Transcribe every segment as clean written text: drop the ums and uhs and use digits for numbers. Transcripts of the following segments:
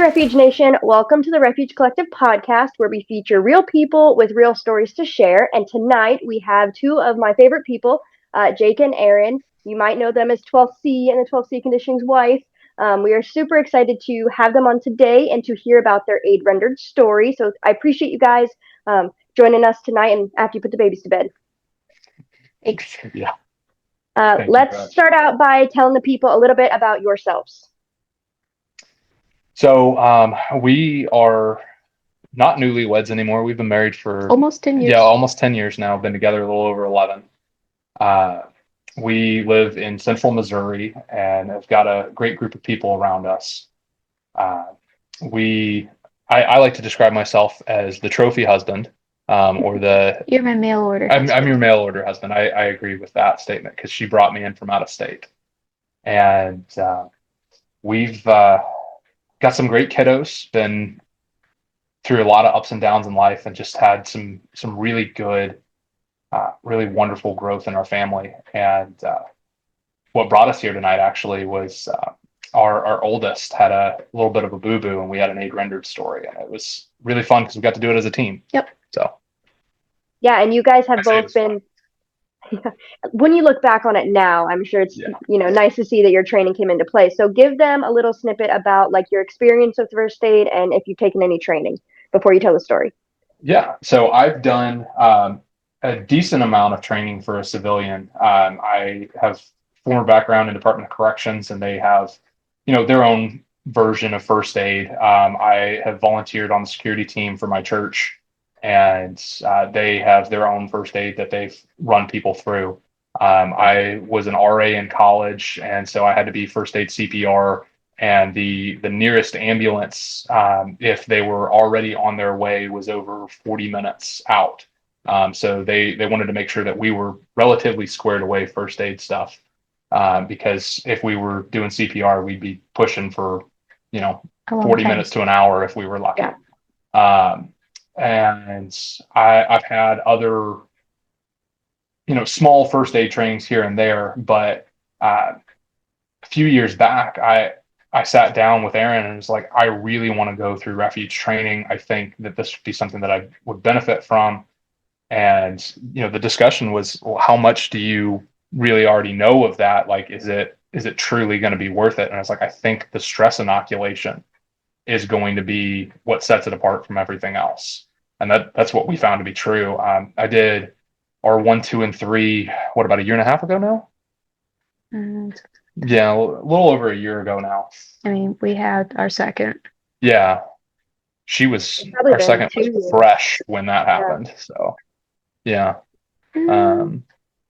Refuge Nation. Welcome to the Refuge Collective podcast, where we feature real people with real stories to share. And tonight we have two of my favorite people, Jake and Aaron. You might know them as 12C and the 12C Conditioning's wife. We are super excited to have them on today and to hear about their aid rendered story. So I appreciate you guys joining us tonight and after you put the babies to bed. Thanks. Yeah. Let's start out by telling the people a little bit about yourselves. So we are not newlyweds anymore. We've been married for almost 10 years. Yeah, almost 10 years now. Been together a little over 11. We live in central Missouri and have got a great group of people around us. I like to describe myself as the trophy husband, or You're my mail order husband. I'm your mail order husband. I agree with that statement because she brought me in from out of state. And we've got some great kiddos, been through a lot of ups and downs in life, and just had some really good, really wonderful growth in our family. And what brought us here tonight actually was our oldest had a little bit of a boo-boo, and we had an aid rendered story, and it was really fun because we got to do it as a team. Yep. So. Yeah, and you guys have both been. When you look back on it now, I'm sure it's nice to see that your training came into play. So give them a little snippet about like your experience with first aid and if you've taken any training before you tell the story. Yeah, so I've done a decent amount of training for a civilian. I have former background in Department of Corrections, and they have, their own version of first aid. I have volunteered on the security team for my church, and they have their own first aid that they've run people through. I was an RA in college, and so I had to be first aid CPR, and the nearest ambulance, if they were already on their way, was over 40 minutes out. So they wanted to make sure that we were relatively squared away first aid stuff, because if we were doing CPR, we'd be pushing for 40 minutes to an hour if we were lucky. Yeah. And I've had other, small first aid trainings here and there, but a few years back, I sat down with Aaron and was like, I really want to go through refuge training. I think that this would be something that I would benefit from. And, the discussion was, well, how much do you really already know of that? Like, is it truly going to be worth it? And I was like, I think the stress inoculation is going to be what sets it apart from everything else. And that's what we found to be true. I did our 1, 2, and 3, what, about a year and a half ago now? Yeah, a little over a year ago now. I mean, we had our second. Yeah. Our second was fresh when that happened. Yeah. So, yeah.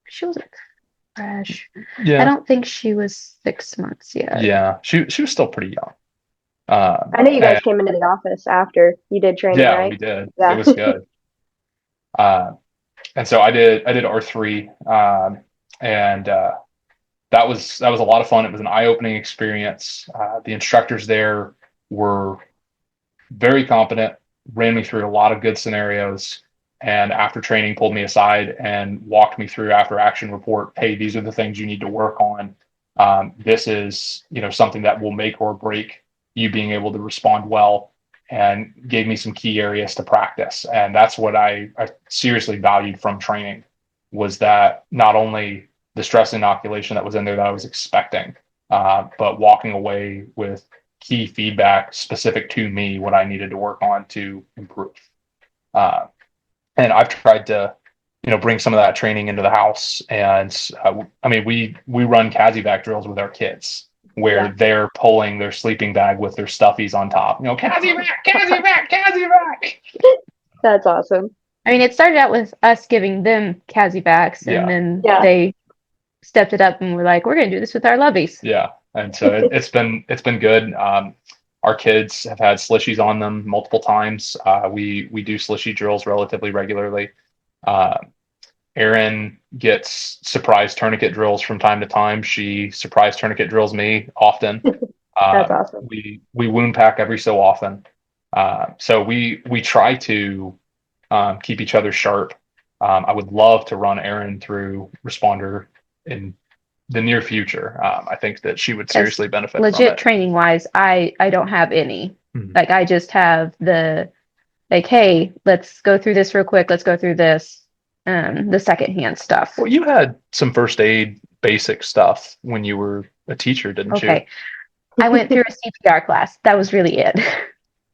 She wasn't fresh. Yeah. I don't think she was 6 months yet. Yeah. She was still pretty young. I know you guys came into the office after you did training, right? Yeah, we did. Yeah. It was good. And so I did R3, and that was a lot of fun. It was an eye-opening experience. The instructors there were very competent, ran me through a lot of good scenarios, and after training pulled me aside and walked me through after action report. Hey, these are the things you need to work on. This is, something that will make or break you being able to respond well, and gave me some key areas to practice. And that's what I seriously valued from training, was that not only the stress inoculation that was in there that I was expecting, but walking away with key feedback specific to me, what I needed to work on to improve. And I've tried to, bring some of that training into the house. And we run CASEVAC drills with our kids, where they're pulling their sleeping bag with their stuffies on top. CASEVAC. That's awesome. I mean, it started out with us giving them CASEVACs, and then they stepped it up and were like, we're going to do this with our loveys. Yeah. And so it's been good. Our kids have had slishies on them multiple times. We do slishy drills relatively regularly. Erin gets surprise tourniquet drills from time to time. She surprise tourniquet drills me often. That's awesome. We wound pack every so often. So we try to keep each other sharp. I would love to run Erin through responder in the near future. I think that she would seriously benefit from it. Legit training wise, I don't have any. Like I just have hey, let's go through this real quick. Let's go through this, the secondhand stuff. Well, you had some first aid basic stuff when you were a teacher, didn't you? Okay. I went through a CPR class. That was really it.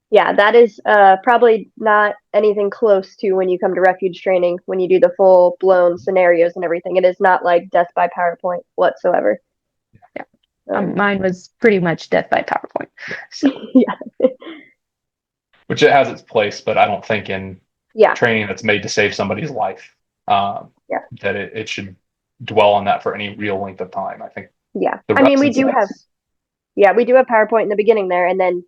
Yeah, that is probably not anything close to when you come to refuge training, when you do the full blown scenarios and everything. It is not like death by PowerPoint whatsoever. Yeah. Mine was pretty much death by PowerPoint. So. Yeah. Which it has its place, but I don't think in training that's made to save somebody's life, that it should dwell on that for any real length of time. I think. Yeah. I mean, we do have PowerPoint in the beginning there, and then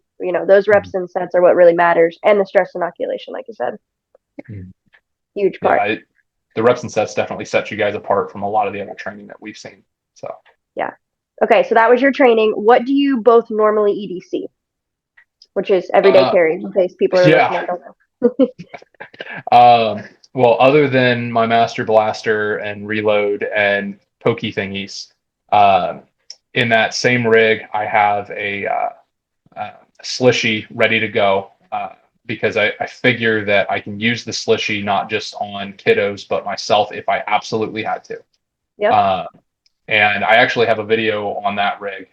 those reps and sets are what really matters, and the stress inoculation, like you said. Huge part. Yeah, the reps and sets definitely set you guys apart from a lot of the other training that we've seen. So. Yeah. Okay, so that was your training. What do you both normally EDC? Which is everyday carry, in case people are listening. Don't know. Well, other than my Master Blaster and Reload and pokey thingies, in that same rig, I have a slishy ready to go, because I figure that I can use the slishy not just on kiddos, but myself if I absolutely had to. Yep. And I actually have a video on that rig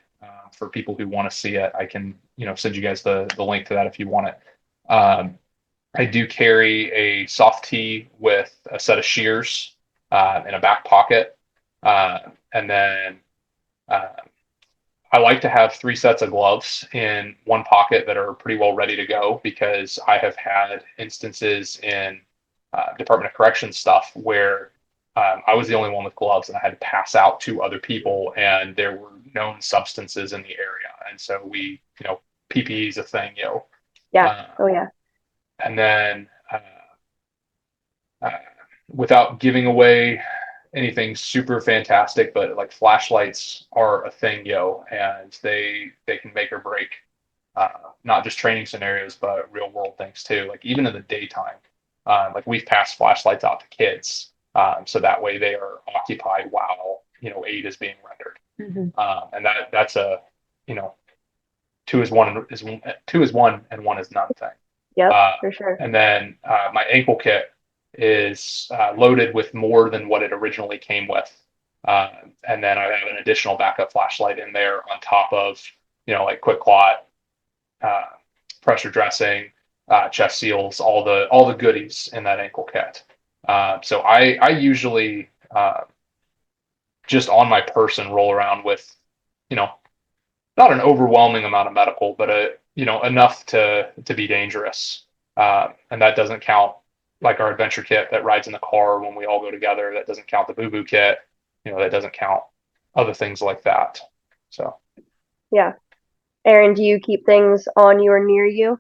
for people who want to see it. I can send you guys the link to that if you want it. I do carry a soft tee with a set of shears in a back pocket, and then I like to have 3 sets of gloves in one pocket that are pretty well ready to go, because I have had instances in Department of Corrections stuff where I was the only one with gloves and I had to pass out to other people, and there were known substances in the area. And so PPE is a thing, Yeah. And then without giving away anything super fantastic, but like flashlights are a thing, and they can make or break not just training scenarios, but real world things too. Like even in the daytime, like we've passed flashlights out to kids. So that way they are occupied while aid is being rendered, and that's a 2 is 1 and 1 is none thing. Yeah, for sure. And then my ankle kit is loaded with more than what it originally came with, and then I have an additional backup flashlight in there on top of like quick clot, pressure dressing, chest seals, all the goodies in that ankle kit. So I usually just on my person roll around with, not an overwhelming amount of medical, but enough to be dangerous. And that doesn't count like our adventure kit that rides in the car when we all go together. That doesn't count the boo-boo kit. That doesn't count other things like that. So. Yeah. Aaron, do you keep things on you or near you?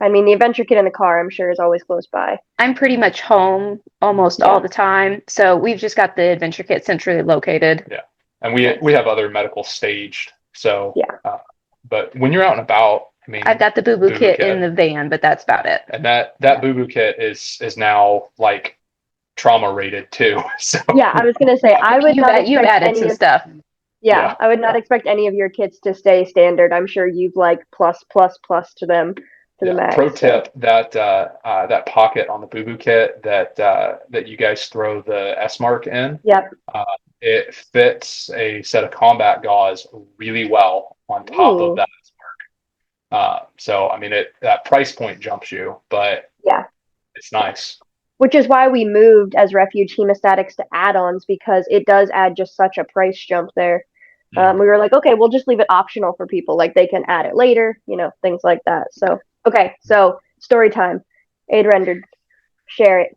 I mean, the adventure kit in the car, I'm sure, is always close by. I'm pretty much home almost all the time. So we've just got the adventure kit centrally located. Yeah. And we have other medical staged. So, but when you're out and about, I mean, I've got the boo-boo kit in the van, but that's about it. And that boo-boo kit is now like trauma rated too. So yeah, I was gonna say I would not. You've added some stuff. Yeah, I would not expect any of your kits to stay standard. I'm sure you've like plus to them to the max. Pro tip: that pocket on the boo-boo kit that you guys throw the S mark in. Yep. It fits a set of combat gauze really well on top of that S mark. So I mean, that price point jumps you, but it's nice. Which is why we moved as Refuge hemostatics to add-ons, because it does add just such a price jump there. We were like, okay, we'll just leave it optional for people. Like they can add it later, things like that. So, okay. So story time, aid rendered, share it.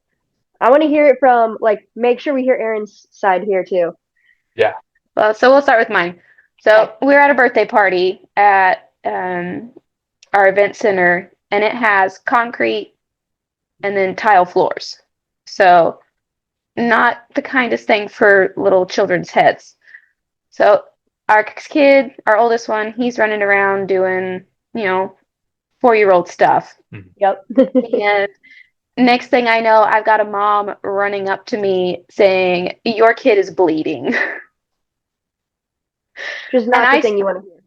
I want to hear it from make sure we hear Aaron's side here too. Yeah. Well, so we'll start with mine. So we were at a birthday party at our event center, and it has concrete and then tile floors. So not the kindest thing for little children's heads. So our kid, our oldest one, he's running around doing, 4-year-old stuff. Yep. And next thing I know, I've got a mom running up to me saying, "Your kid is bleeding." Which is not the thing you want to hear.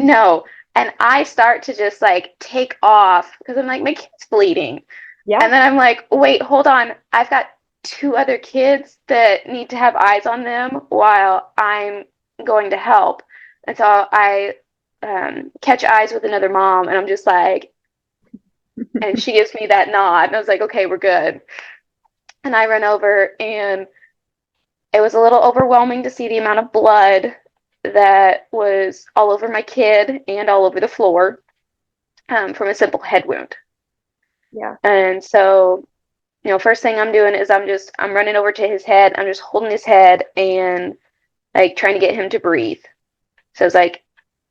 No. And I start to just like take off because I'm like, my kid's bleeding. Yeah. And then I'm like, wait, hold on. I've got 2 other kids that need to have eyes on them while I'm going to help. And so I catch eyes with another mom, and I'm just like, and she gives me that nod. And I was like, okay, we're good. And I run over, and it was a little overwhelming to see the amount of blood that was all over my kid and all over the floor from a simple head wound. Yeah. And so, first thing I'm doing is I'm running over to his head. I'm just holding his head and like trying to get him to breathe. So it's like,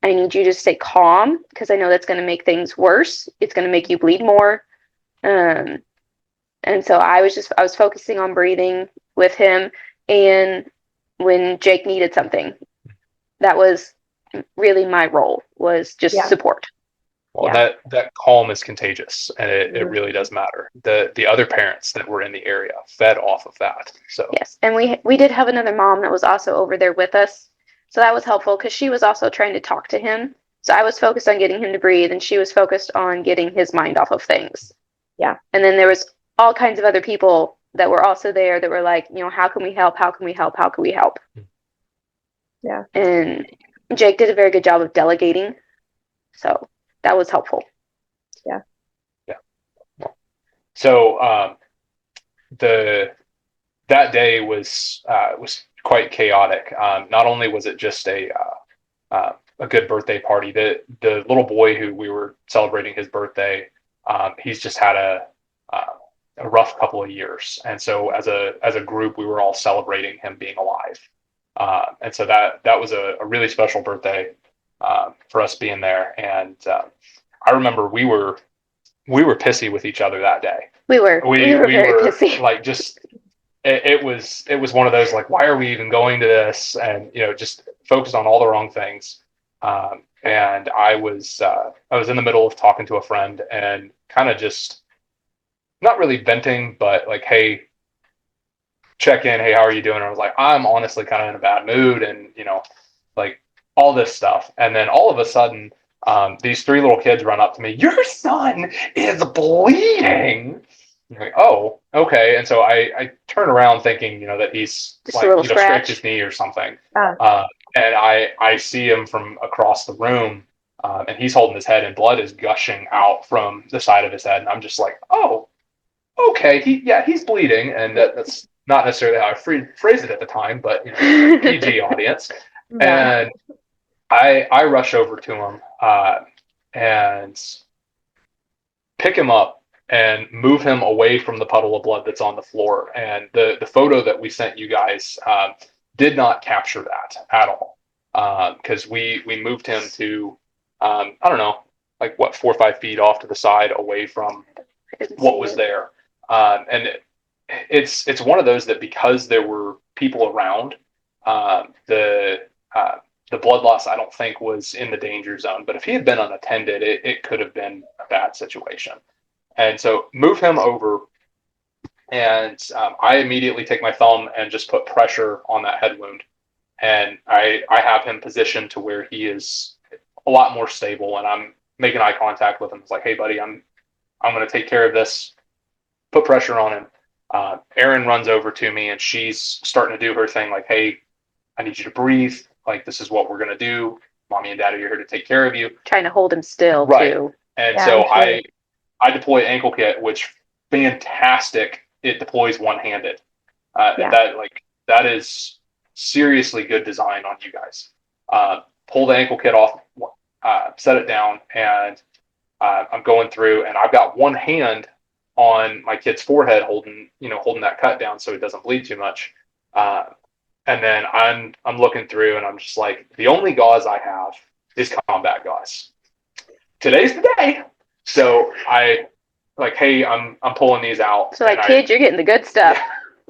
I need you to stay calm because I know that's going to make things worse. It's going to make you bleed more. And so I was focusing on breathing with him. And when Jake needed something, that was really my role, was just support. Well, that calm is contagious, and it really does matter. The other parents that were in the area fed off of that. So yes, and we did have another mom that was also over there with us, so that was helpful because she was also trying to talk to him. So I was focused on getting him to breathe, and she was focused on getting his mind off of things. Yeah. And then there was all kinds of other people that were also there that were like, how can we help? How can we help? How can we help? Yeah. And Jake did a very good job of delegating, so that was helpful. Yeah. Yeah. So that day was quite chaotic. Not only was it just a good birthday party, the little boy who we were celebrating his birthday, he's just had a rough couple of years, and so as a group, we were all celebrating him being alive. And so that was a really special birthday for us being there. And I remember we were pissy with each other that day. We were very pissy. Like, just it was one of those, like, why are we even going to this? And just focused on all the wrong things. And I was in the middle of talking to a friend and kind of just not really venting, but like, hey, check in. Hey, how are you doing? And I was like, I'm honestly kind of in a bad mood, and like all this stuff. And then all of a sudden, these 3 little kids run up to me. Your son is bleeding. I'm like, oh, okay. And so I turn around thinking, that he's just like, scraped his knee or something. And I see him from across the room, and he's holding his head, and blood is gushing out from the side of his head. And I'm just like, oh, okay. He's bleeding, and that's not necessarily how I phrased it at the time, but PG audience. And I rush over to him and pick him up and move him away from the puddle of blood that's on the floor. And the photo that we sent you guys did not capture that at all, because we moved him to I don't know, like 4 or 5 feet off to the side, away from what was there. And it's one of those that, because there were people around, the blood loss, I don't think, was in the danger zone. But if he had been unattended, it could have been a bad situation. And so move him over, and I immediately take my thumb and just put pressure on that head wound. And I have him positioned to where he is a lot more stable, and I'm making eye contact with him. It's like, hey, buddy, I'm going to take care of this. Put pressure on him. Erin runs over to me, and she's starting to do her thing, like, hey, I need you to breathe. Like, this is what we're going to do. Mommy and Daddy are here to take care of you. Trying to hold him still, right. Too. And so I deploy ankle kit, which, fantastic. It deploys one-handed. That is seriously good design on you guys. Pull the ankle kit off, set it down, and I'm going through, and I've got one hand on my kid's forehead holding that cut down so it doesn't bleed too much. And then I'm looking through, and I'm just like, the only gauze I have is combat gauze. Today's the day. So I like, hey, I'm pulling these out. So like, kid, you're getting the good stuff.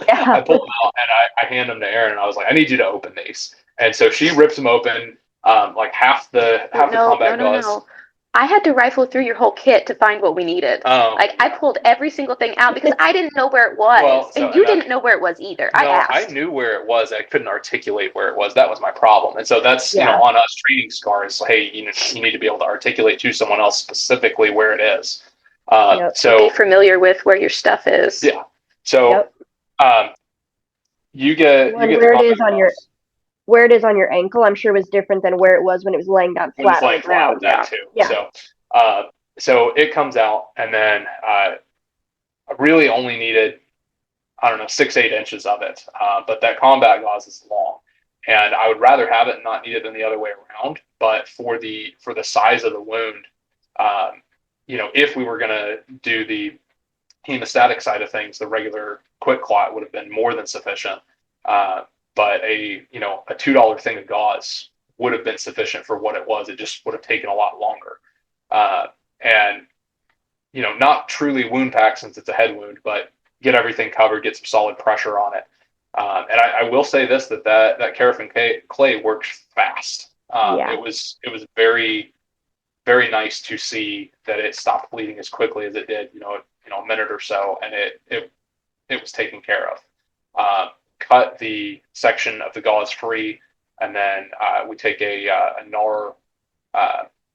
Yeah. I pull them out, and I hand them to Erin, and I was like, I need you to open these. And so she rips them open, like half the combat gauze. I had to rifle through your whole kit to find what we needed. Like, I pulled every single thing out because I didn't know where it was. Well, and you didn't know where it was either. I asked. I knew where it was. I couldn't articulate where it was. That was my problem. And so that's, Yeah. on us training scars. Hey, you need to be able to articulate to someone else specifically where it is. So be familiar with where your stuff is. Yeah. So, you get where the it is on your where it is on your ankle, I'm sure was different than where it was when it was laying down flat on the ground. That too. Yeah. So it comes out, and then I really only needed, I don't know, 6-8 inches of it. But that combat gauze is long, and I would rather have it and not need it than the other way around. But for the size of the wound, if we were going to do the hemostatic side of things, the regular quick clot would have been more than sufficient. But a $2 thing of gauze would have been sufficient for what it was. It just would have taken a lot longer. And not truly wound pack since it's a head wound, but get everything covered, get some solid pressure on it. And I will say this, that paraffin clay works fast. It was very, very nice to see that it stopped bleeding as quickly as it did, a minute or so, and it was taken care of. Cut the section of the gauze free, and then we take a NAR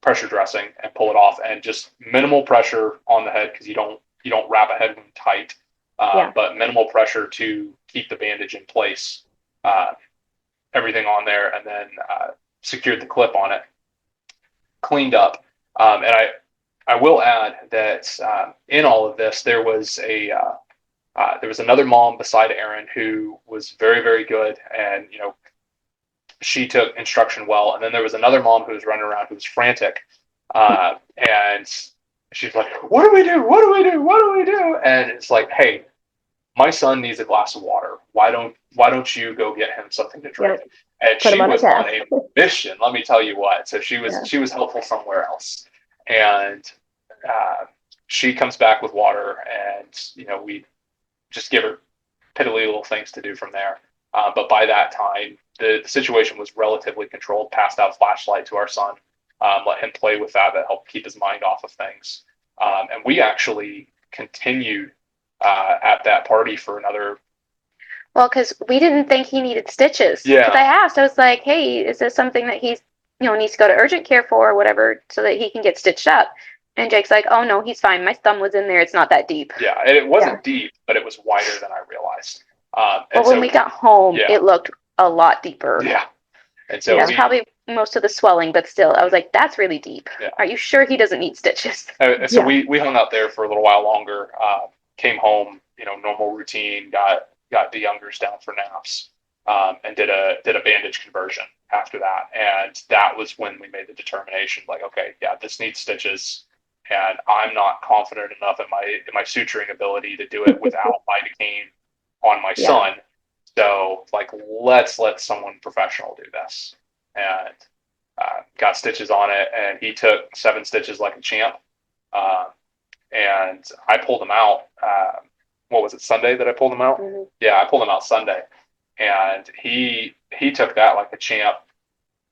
pressure dressing and pull it off, and just minimal pressure on the head, because you don't wrap a head wound tight, but minimal pressure to keep the bandage in place. Everything on there, and then secured the clip on it, cleaned up. And I will add that in all of this, there was another mom beside Erin who was very, very good, and she took instruction well. And then there was another mom who was running around who was frantic, and she's like, "What do we do? What do we do? What do we do?" And it's like, "Hey, my son needs a glass of water. Why don't you go get him something to drink?" Yep. And she was on a mission, let me tell you what. So she was helpful somewhere else. And she comes back with water, and we just give her piddly little things to do from there. But by that time, the situation was relatively controlled. Passed out flashlight to our son, let him play with that. That helped keep his mind off of things. And we actually continued at that party for another. Well, because we didn't think he needed stitches. Yeah. Because I asked, I was like, "Hey, is this something that he's needs to go to urgent care for or whatever, so that he can get stitched up?" And Jake's like, "Oh no, he's fine. My thumb was in there. It's not that deep." Yeah, and it wasn't deep, but it was wider than I realized. But when we got home, it looked a lot deeper. Yeah, and so probably most of the swelling, but still, I was like, "That's really deep. Yeah. Are you sure he doesn't need stitches?" So we hung out there for a little while longer. Came home, normal routine. Got the youngers down for naps, and did a bandage conversion after that. And that was when we made the determination, like, okay, yeah, this needs stitches, and I'm not confident enough in my suturing ability to do it without lidocaine on my son. So, like, let's let someone professional do this. And got stitches on it, and he took 7 stitches like a champ. And I pulled him out. What was it, Sunday that I pulled him out? Mm-hmm. Yeah, I pulled him out Sunday, and he took that like a champ.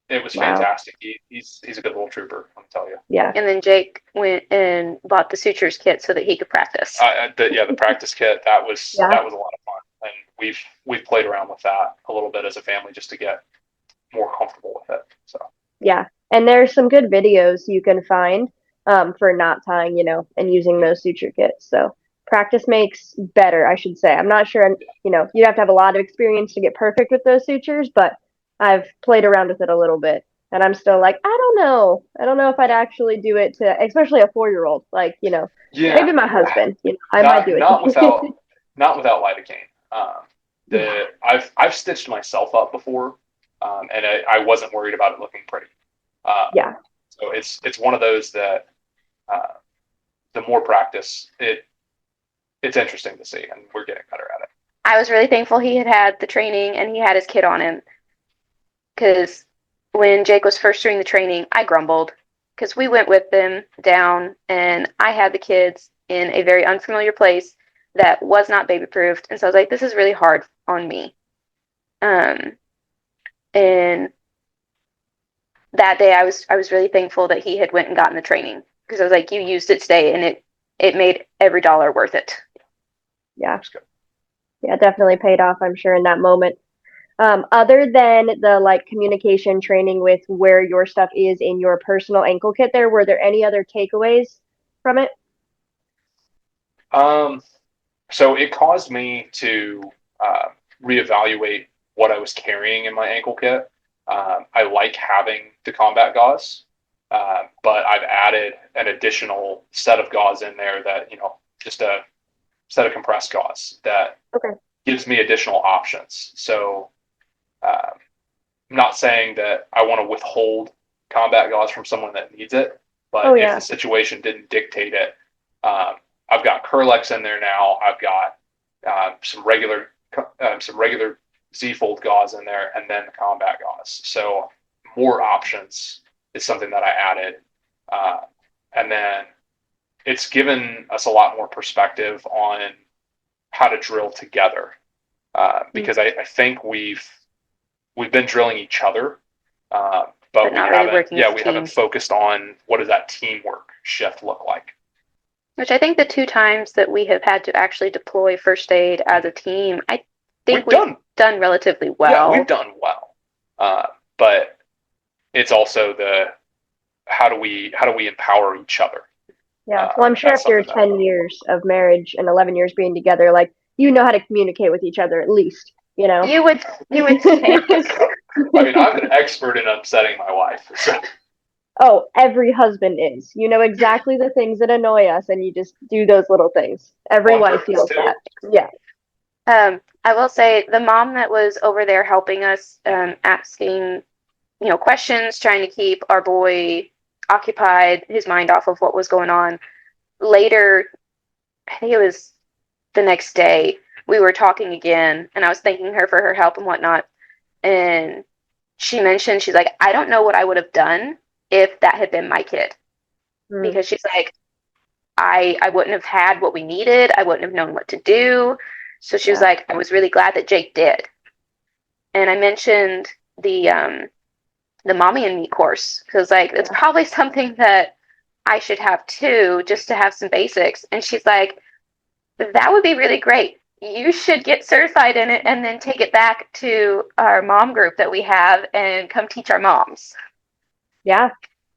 It was fantastic. He's a good little trooper, let me tell you. Yeah. And then Jake went and bought the sutures kit so that he could practice. The practice kit, that was a lot of fun, and we've played around with that a little bit as a family just to get more comfortable with it. So yeah, and there's some good videos you can find for knot tying, and using those suture kits. So practice makes better, I should say. I'm not sure, you'd have to have a lot of experience to get perfect with those sutures, but I've played around with it a little bit, and I'm still like, I don't know if I'd actually do it to, especially a 4-year-old, like, maybe my husband, I might do it. Not without lidocaine. I've stitched myself up before, and I wasn't worried about it looking pretty. So it's one of those that the more practice, it's interesting to see, and we're getting better at it. I was really thankful he had the training and he had his kit on him, because when Jake was first doing the training, I grumbled, because we went with them down, and I had the kids in a very unfamiliar place that was not baby proofed, and so I was like, this is really hard on me. And that day I was really thankful that he had went and gotten the training, because I was like, you used it today, and it made every dollar worth it. Yeah. Yeah, definitely paid off, I'm sure, in that moment. Other than the like communication training with where your stuff is in your personal ankle kit there, were there any other takeaways from it? So it caused me to reevaluate what I was carrying in my ankle kit. I like having the combat gauze, but I've added an additional set of gauze in there that, just a set of compressed gauze that Okay. gives me additional options. So I'm not saying that I want to withhold combat gauze from someone that needs it, Oh but if yeah. the situation didn't dictate it, um, I've got Curlex in there now. I've got some regular Z-fold gauze in there, and then the combat gauze. So more options is something that I added, and then it's given us a lot more perspective on how to drill together, because I think we've been drilling each other, but we not really haven't. working Yeah, as a we team. haven't focused on what does that teamwork shift look like. Which I think the 2 times that we have had to actually deploy first aid as a team, I think we've done relatively well. Yeah, we've done well, but it's also the how do we empower each other? Yeah. Well, I'm sure after 10 years of marriage and 11 years being together, like, you know how to communicate with each other at least, you know? You would think. I mean, I'm an expert in upsetting my wife. So. Oh, every husband is. You know exactly the things that annoy us, and you just do those little things. Every wife feels that. Yeah. I will say the mom that was over there helping us, asking, questions, trying to keep our boy occupied, his mind off of what was going on. Later, I think it was the next day, we were talking again, and I was thanking her for her help and whatnot. And she mentioned, she's like, I don't know what I would have done if that had been my kid. Because she's like, I wouldn't have had what we needed. I wouldn't have known what to do. So she was like, I was really glad that Jake did. And I mentioned the mommy and me course, because like it's probably something that I should have too, just to have some basics. And she's like, that would be really great. You should get certified in it and then take it back to our mom group that we have and come teach our moms. Yeah.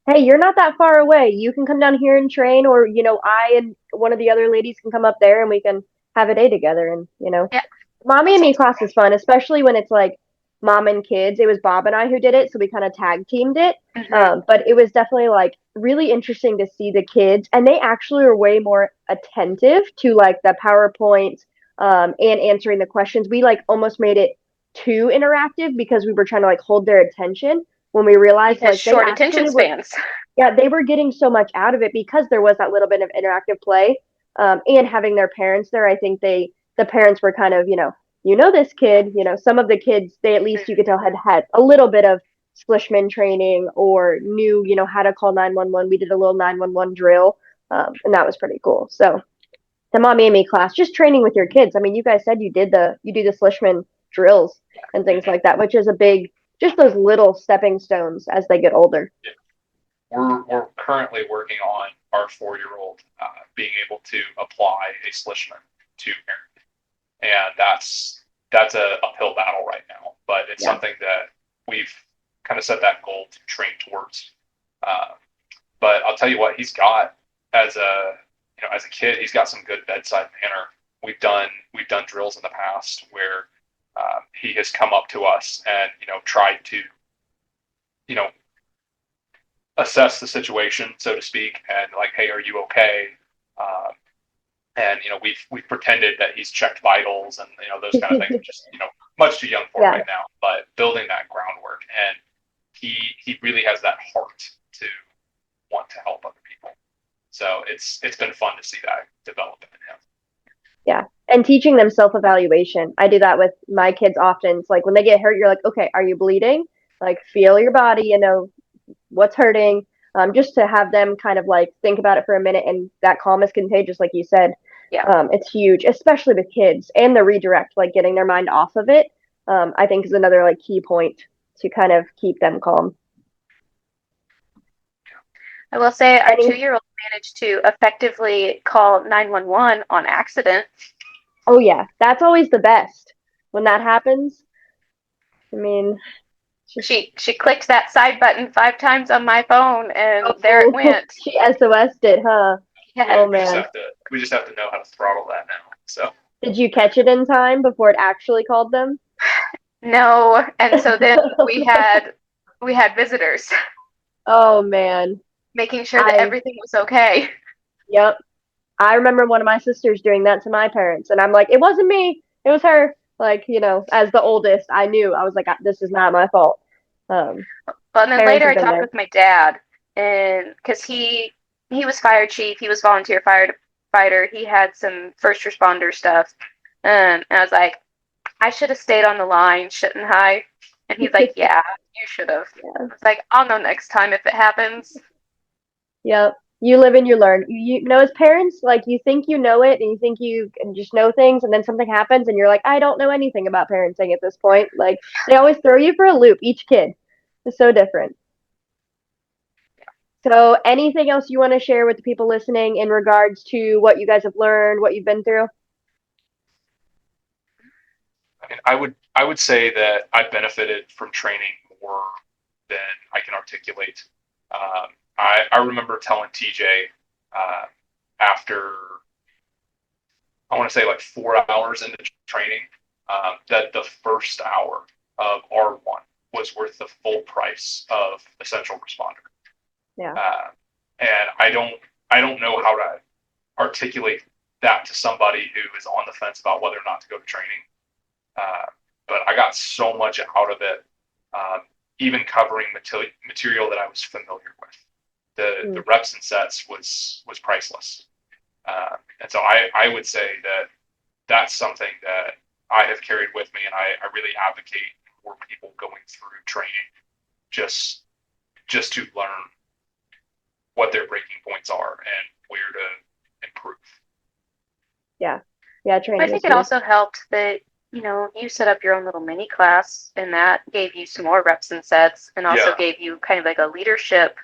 Hey, you're not that far away. You can come down here and train, or, I and one of the other ladies can come up there and we can have a day together. And, Yeah. Mommy and me class is fun, especially when it's like mom and kids. It was Bob and I who did it, so we kind of tag teamed it. But it was definitely like really interesting to see the kids, and they actually were way more attentive to like the PowerPoint, and answering the questions. We like almost made it too interactive because we were trying to like hold their attention when we realized because like short attention spans. Yeah, they were getting so much out of it because there was that little bit of interactive play, and having their parents there. I think the parents were kind of, this kid, some of the kids, they at least you could tell had a little bit of Splishman training or knew, how to call 911. We did a little 911 drill, and that was pretty cool. So the mommy and me class, just training with your kids. I mean, you guys said you do the Splishman drills and things like that, which is a big, just those little stepping stones as they get older. Yeah. We're currently working on our 4-year-old being able to apply a Splishman to parent, and that's a uphill battle right now. But it's something that we've kind of set that goal to train towards. But I'll tell you what, he's got as a kid, he's got some good bedside manner. We've done drills in the past where he has come up to us and tried to assess the situation, so to speak, and like, hey, are you okay? And we've pretended that he's checked vitals and those kind of things, just much too young for right now. But building that groundwork, and he really has that heart to want to help other people. So it's been fun to see that develop in him. Yeah. And teaching them self-evaluation. I do that with my kids often. It's like when they get hurt, you're like, okay, are you bleeding? Like, feel your body, what's hurting, just to have them kind of like think about it for a minute. And that calm is contagious, like you said. It's huge, especially with kids, and the redirect, like getting their mind off of it, I think is another like key point to kind of keep them calm. I will say our Any- 2-year-old managed to effectively call 911 on accident. Oh yeah, that's always the best when that happens. I mean, She clicked that side button 5 times on my phone, and there it oh, went. she SOS'd it, huh? Yeah. Oh We just man. have to we just have to know how to throttle that now. So Did you catch it in time before it actually called them? No, and so then we had visitors, Oh man. making sure that I everything was okay. Yep. I remember one of my sisters doing that to my parents, and I'm like, it wasn't me, it was her. Like, as the oldest, I knew. I was like, this is not my fault. Um, Well, and then Parents later have I been talked there. with my dad, and because he was fire chief, he was volunteer firefighter, he had some first responder stuff, and I was like, I should have stayed on the line, shouldn't I? And he's like, yeah, you should have. I was like, I'll know next time if it happens. Yep. You live and you learn. As parents, like you think you know it and you think you can just know things, and then something happens and you're like, I don't know anything about parenting at this point. Like they always throw you for a loop. Each kid is so different. So, anything else you want to share with the people listening in regards to what you guys have learned, what you've been through? I mean, I would say that I benefited from training more than I can articulate. I remember telling TJ after I want to say like 4 hours into training that the first hour of R1 was worth the full price of essential responder. Yeah. And I don't know how to articulate that to somebody who is on the fence about whether or not to go to training. But I got so much out of it, even covering material that I was familiar with. The reps and sets was priceless. And so I would say that that's something that I have carried with me, and I really advocate for people going through training just to learn what their breaking points are and where to improve. Yeah, I training is think it huge. also helped that, you set up your own little mini class, and that gave you some more reps and sets, and also gave you kind of like a leadership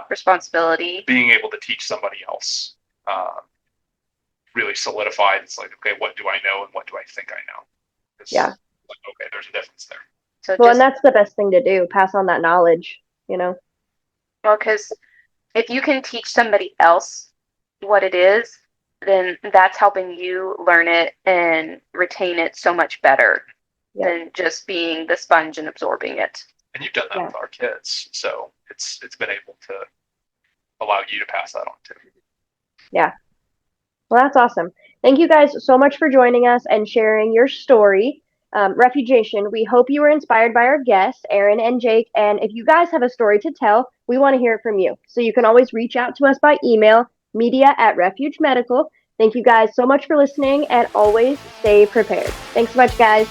responsibility. Being able to teach somebody else really solidified. It's like, okay, what do I know and what do I think I know? Like, okay, there's a difference there. So and that's the best thing to do, pass on that knowledge, Well, because if you can teach somebody else what it is, then that's helping you learn it and retain it so much better than just being the sponge and absorbing it. And you've done that with our kids, so it's been able to allow you to pass that on too. Yeah. Well, that's awesome. Thank you guys so much for joining us and sharing your story. Refugation, we hope you were inspired by our guests, Aaron and Jake. And if you guys have a story to tell, we want to hear it from you. So you can always reach out to us by email, media@Refuge Medical. Thank you guys so much for listening, and always stay prepared. Thanks so much, guys.